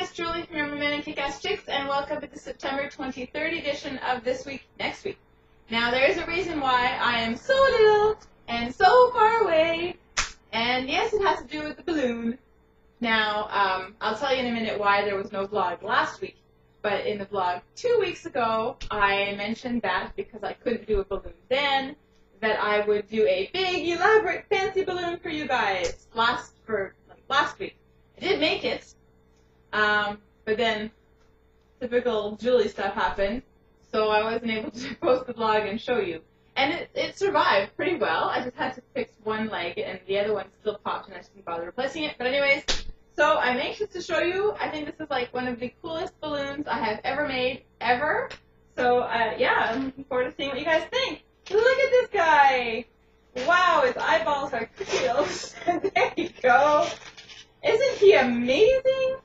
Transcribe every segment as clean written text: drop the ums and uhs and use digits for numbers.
it's Julie from Your Women and Kick-Ass Chicks, and welcome to the September 23rd edition of This Week, Next Week. Now, there's a reason why I am so little and so far away, and yes, it has to do with the balloon. Now, I'll tell you in a minute why there was no vlog last week, but in the vlog 2 weeks ago, I mentioned that because I couldn't do a balloon then, that I would do a big, elaborate, fancy balloon for you guys last week. I did make it, but then typical Julie stuff happened, so I wasn't able to post the vlog and show you. And it survived pretty well. I just had to fix one leg, and the other one still popped, and I just didn't bother replacing it. But anyways, so I'm anxious to show you. I think this is like one of the coolest balloons I have ever made, ever. So, yeah, I'm looking forward to seeing what you guys think. Look at this guy! Wow, his eyeballs are cute. There you go. Isn't he amazing?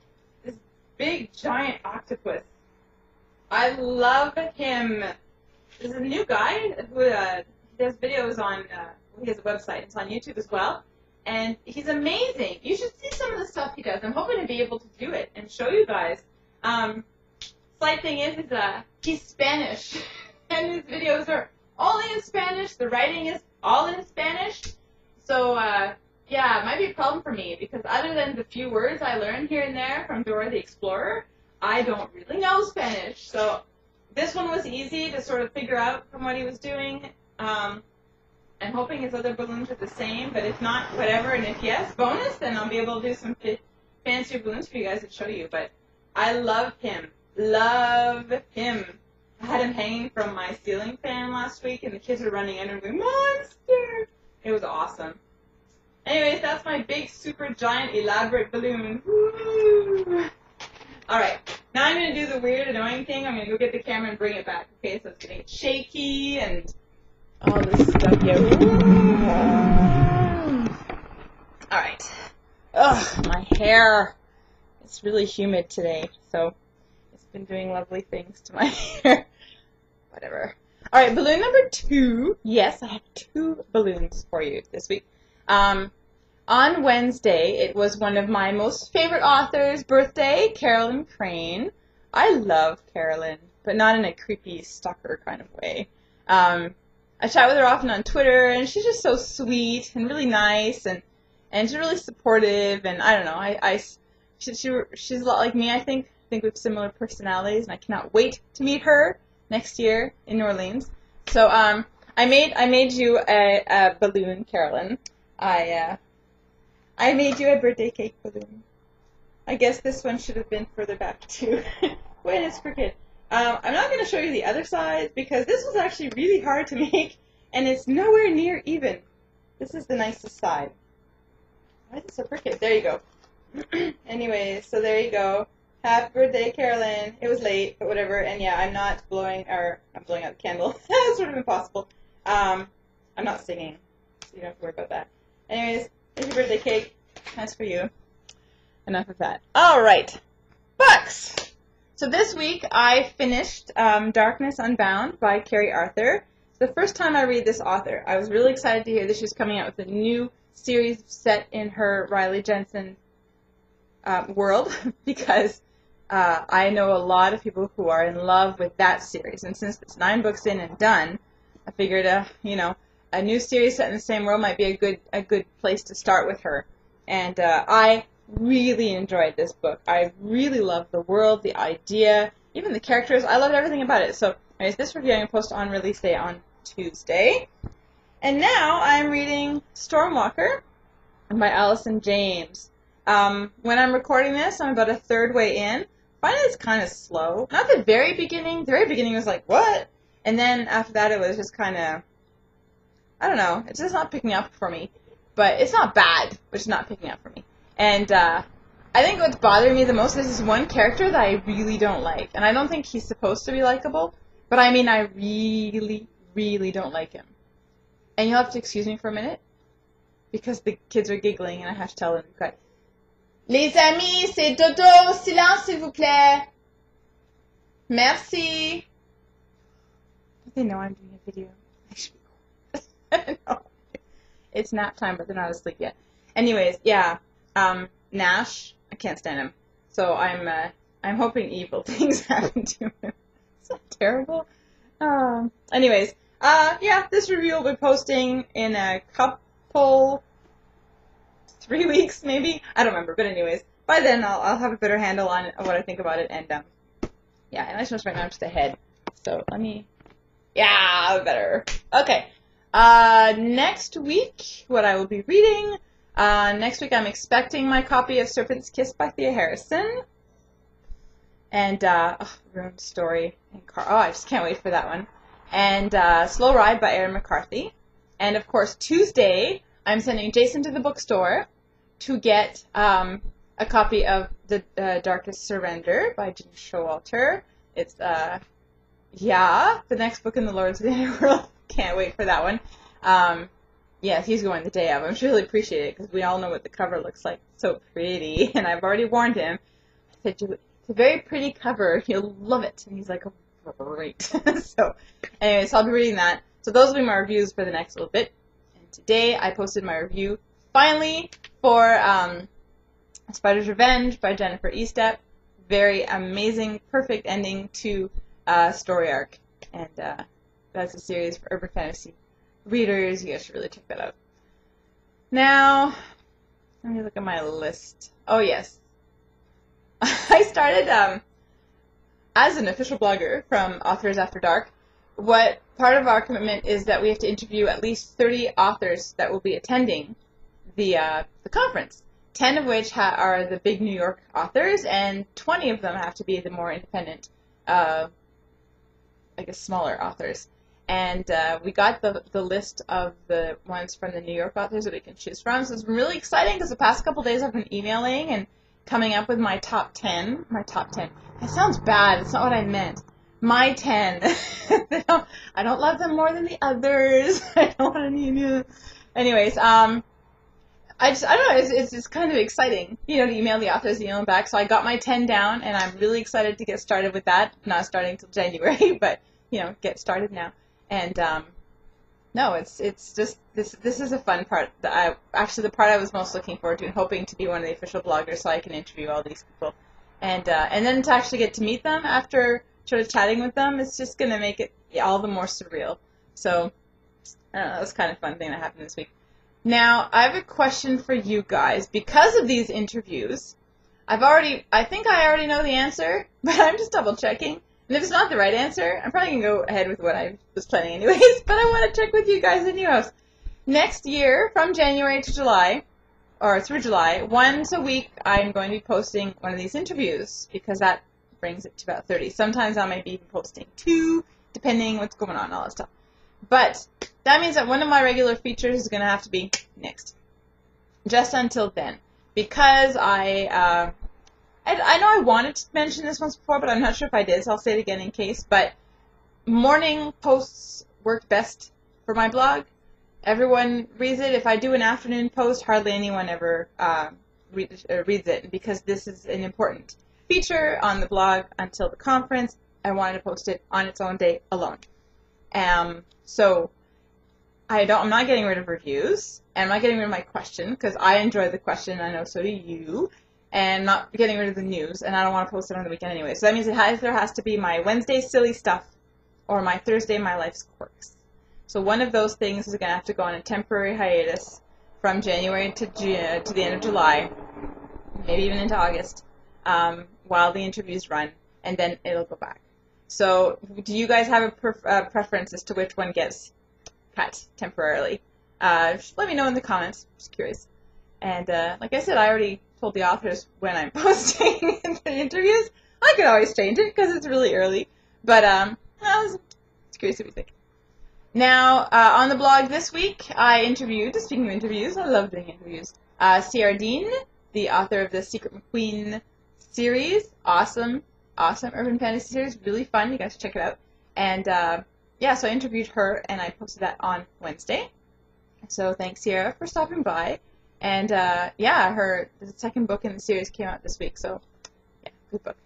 This big, giant octopus. I love him. This is a new guy who does videos on, he has a website. It's on YouTube as well. And he's amazing. You should see some of the stuff he does. I'm hoping to be able to do it and show you guys. Slight thing is he's Spanish. And his videos are only in Spanish. The writing is all in Spanish. So, yeah, it might be a problem for me because other than the few words I learned here and there from Dora the Explorer, I don't really know Spanish. So this one was easy to sort of figure out from what he was doing. I'm hoping his other balloons are the same, but if not, whatever. And if yes, bonus, then I'll be able to do some fancier balloons for you guys to show you. But I love him. Love him. I had him hanging from my ceiling fan last week, and the kids were running under and going, "Monster!" It was awesome. Anyways, that's my big, super giant, elaborate balloon. Woo! Alright, now I'm going to do the weird, annoying thing. I'm going to go get the camera and bring it back. Okay, so it's going to get shaky and all this stuff here. Alright. Ugh, my hair. It's really humid today, so it's been doing lovely things to my hair. Whatever. Alright, balloon number 2. Yes, I have 2 balloons for you this week. On Wednesday, it was one of my most favorite authors' birthday, Carolyn Crane. I love Carolyn, but not in a creepy stalker kind of way. I chat with her often on Twitter, and she's just so sweet and really nice, and she's really supportive, and I don't know, she's a lot like me, I think. I think we have similar personalities, and I cannot wait to meet her next year in New Orleans. So, I made you a balloon, Carolyn. I made you a birthday cake balloon. I guess this one should have been further back too. When it's crooked. I'm not going to show you the other side because this was actually really hard to make and it's nowhere near even. This is the nicest side. Why is it so crooked? There you go. Anyway, so there you go. Happy birthday, Carolyn. It was late, but whatever. And yeah, I'm blowing out the candle. That's sort of impossible. I'm not singing, so you don't have to worry about that. Anyways, here's your birthday cake. That's for you. Enough of that. Alright. Books! So this week I finished Darkness Unbound by Carrie Arthur. It's the first time I read this author. I was really excited to hear that she's coming out with a new series set in her Riley Jensen world because I know a lot of people who are in love with that series. And since it's 9 books in and done, I figured, a new series set in the same world might be a good place to start with her. And I really enjoyed this book. I really loved the world, the idea, even the characters. I loved everything about it. So, anyways, this review I'm going to post on release day on Tuesday. And now I'm reading Stormwalker by Allison James. When I'm recording this, I'm about a third way in. I find it's kind of slow. Not the very beginning. The very beginning was like, what? And then after that, it was just kind of, I don't know. It's just not picking up for me. But it's not bad, but it's not picking up for me. And I think what's bothering me the most is this one character that I really don't like. And I don't think he's supposed to be likable. But I mean, I really, really don't like him. And you'll have to excuse me for a minute. Because the kids are giggling and I have to tell them. Okay. Les amis, c'est dodo. Silence, s'il vous plaît. Merci. Don't they know I'm doing a video? I should be cool. No. It's nap time, but they're not asleep yet. Anyways, yeah. Nash, I can't stand him. So I'm hoping evil things happen to him. Is that terrible? Anyways, yeah, this review will be posting in a couple, 3 weeks maybe. I don't remember, but anyways, by then I'll have a better handle on what I think about it, and yeah, and I just right now I'm just ahead. So let me, yeah, better. Okay. Next week, what I will be reading. Next week, I'm expecting my copy of Serpent's Kiss by Thea Harrison. And, Ruined Story. Oh, I just can't wait for that one. And Slow Ride by Erin McCarthy. And, of course, Tuesday, I'm sending Jason to the bookstore to get a copy of The Darkest Surrender by Jean Showalter. It's, yeah, the next book in the Lords of the Underworld. Can't wait for that one. Yeah, he's going the day of. I'm sure he'll appreciate it because we all know what the cover looks like. It's so pretty. And I've already warned him. I said, it's a very pretty cover. You'll love it. And he's like, oh, great. So, anyway, so I'll be reading that. So those will be my reviews for the next little bit. And today I posted my review, finally, for Spider's Revenge by Jennifer Estep. Very amazing, perfect ending to story arc. And that's a series for urban fantasy readers. You guys should really check that out. Now, let me look at my list. Oh, yes. I started as an official blogger from Authors After Dark. What part of our commitment is that we have to interview at least 30 authors that will be attending the conference. 10 of which are the big New York authors, and 20 of them have to be the more independent, I guess, smaller authors. And we got the list of the ones from the New York authors that we can choose from. So it's been really exciting because the past couple days I've been emailing and coming up with my top 10. My top 10. That sounds bad. It's not what I meant. My 10. I don't love them more than the others. I don't want to. Anyways, I don't know. It's kind of exciting, to email the authors, email them back. So I got my 10 down, and I'm really excited to get started with that. Not starting till January, but get started now. And no, it's just this is a fun part. Actually, the part I was most looking forward to, and hoping to be one of the official bloggers so I can interview all these people, and then to actually get to meet them after sort of chatting with them, it's just gonna make it all the more surreal. So I don't know, that was kind of fun thing that happened this week. Now I have a question for you guys because of these interviews. I think I already know the answer, but I'm just double checking. And if it's not the right answer, I'm probably going to go ahead with what I was planning anyways, but I want to check with you guys in your house. Next year, from January to July, or through July, once a week, I'm going to be posting one of these interviews, because that brings it to about 30. Sometimes I might be even posting 2, depending what's going on, all that stuff. But that means that one of my regular features is going to have to be next. Just until then. Because I know I wanted to mention this once before, but I'm not sure if I did, so I'll say it again in case. But morning posts work best for my blog. Everyone reads it. If I do an afternoon post, hardly anyone ever reads it. And because this is an important feature on the blog until the conference, I wanted to post it on its own day alone. So I'm not getting rid of reviews, and I'm not getting rid of my question, because I enjoy the question, and I know so do you. And not getting rid of the news, and I don't want to post it on the weekend anyway. So that means there has to be my Wednesday silly stuff or my Thursday my life's quirks. So one of those things is going to have to go on a temporary hiatus from January to the end of July, maybe even into August, while the interviews run, and then it'll go back. So do you guys have a preference as to which one gets cut temporarily? Just let me know in the comments. Just curious. And like I said, I already told the authors when I'm posting the interviews. I could always change it because it's really early. But I was curious what you think. Now, on the blog this week, I interviewed, speaking of interviews, I love doing interviews, Ciara Dean, the author of the Secret McQueen series. Awesome urban fantasy series. Really fun. You guys should check it out. And yeah, so I interviewed her, and I posted that on Wednesday. So thanks, Ciara, for stopping by. And, yeah, the second book in the series came out this week, so, yeah, good book.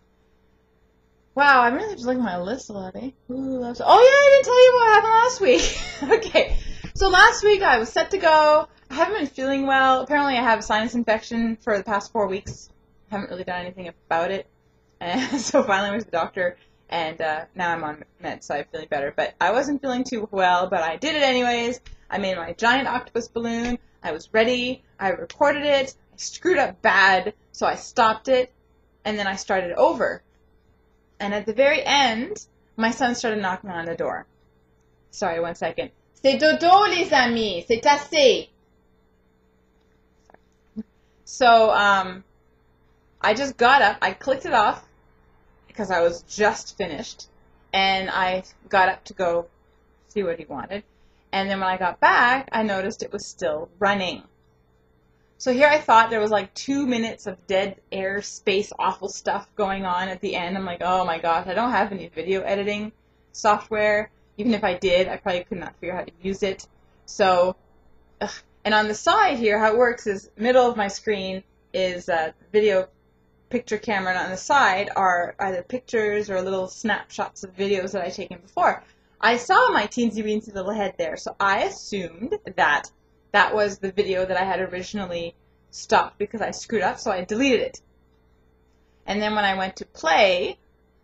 Wow, I really have to look at my list a lot, eh? Oh, yeah, I didn't tell you what happened last week. Okay, so last week I was set to go. I haven't been feeling well. Apparently I have a sinus infection for the past 4 weeks. haven't really done anything about it. And so finally I went to the doctor, and now I'm on meds, so I'm feeling better. But I wasn't feeling too well, but I did it anyways. I made my giant octopus balloon. I was ready. I recorded it. I screwed up bad, so I stopped it, and then I started over. And at the very end, my son started knocking on the door. Sorry, 1 second. C'est dodo, les amis. C'est assez. So, I just got up. I clicked it off because I was just finished. And I got up to go see what he wanted. And then when I got back, I noticed it was still running. So here I thought there was like 2 minutes of dead air, space, awful stuff going on at the end. I'm like, oh my gosh, I don't have any video editing software. Even if I did, I probably could not figure out how to use it. So, and on the side here, how it works is middle of my screen is video picture camera, and on the side are either pictures or little snapshots of videos that I've taken before. I saw my teensy-weensy little head there, so I assumed that that was the video that I had originally stopped because I screwed up, so I deleted it. And then when I went to play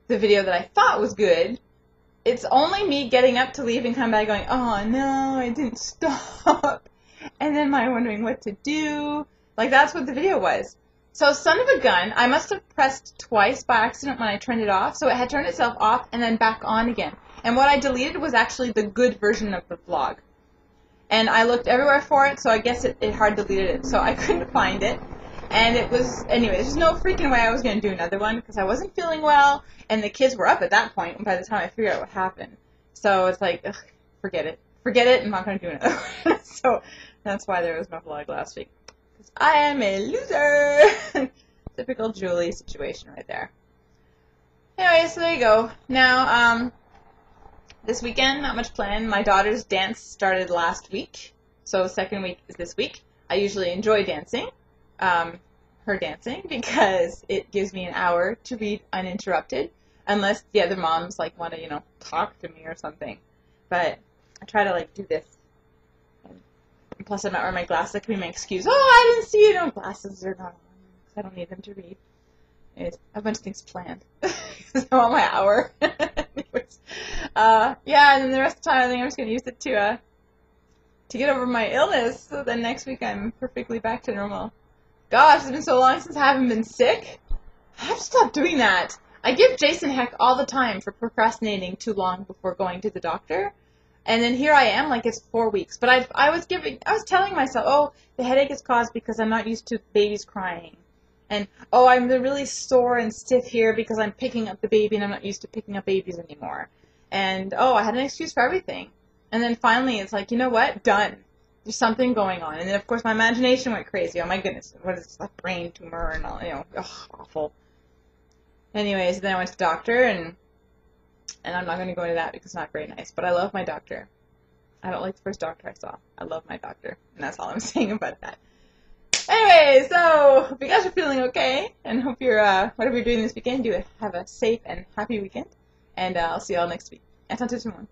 the video that I thought was good, it's only me getting up to leave and come back going, oh no, I didn't stop. And then my wondering what to do. Like, that's what the video was. So, son of a gun, I must have pressed twice by accident when I turned it off, so it had turned itself off and then back on again. And what I deleted was actually the good version of the vlog. And I looked everywhere for it, so I guess it hard deleted it. So I couldn't find it. And it was, anyway, there's no freaking way I was going to do another one because I wasn't feeling well, and the kids were up at that point by the time I figured out what happened. So it's like, ugh, forget it. Forget it, I'm not going to do another one. So that's why there was no vlog last week. Because I am a loser. Typical Julie situation right there. Anyway, so there you go. Now, this weekend, not much planned. My daughter's dance started last week, so second week is this week. I usually enjoy dancing, her dancing, because it gives me an hour to read uninterrupted, unless the other moms like want to, talk to me or something. But I try to like do this. And plus, I'm not wearing my glasses. That can be my excuse. Oh, I didn't see you. No, glasses are not on. I don't need them to read. Anyways, I have a bunch of things planned. Because I want my hour. Anyways, yeah, and then the rest of the time I think I'm just going to use it to get over my illness, so then next week I'm perfectly back to normal. Gosh, it's been so long since I haven't been sick. I have to stop doing that. I give Jason heck all the time for procrastinating too long before going to the doctor. And then here I am, like it's 4 weeks. But I was telling myself, oh, the headache is caused because I'm not used to babies crying. And, oh, I'm really sore and stiff here because I'm picking up the baby and I'm not used to picking up babies anymore. And, oh, I had an excuse for everything. And then finally it's like, you know what? Done. There's something going on. And then, of course, my imagination went crazy. Oh, my goodness. What is this? Like brain tumor and all, ugh, awful. Anyways, then I went to the doctor, and I'm not going to go into that because it's not very nice. But I love my doctor. I don't like the first doctor I saw. I love my doctor. And that's all I'm saying about that. Anyway, so hope you guys are feeling okay, and hope you're, whatever you're doing this weekend, have a safe and happy weekend, and I'll see you all next week. Attends tout le monde.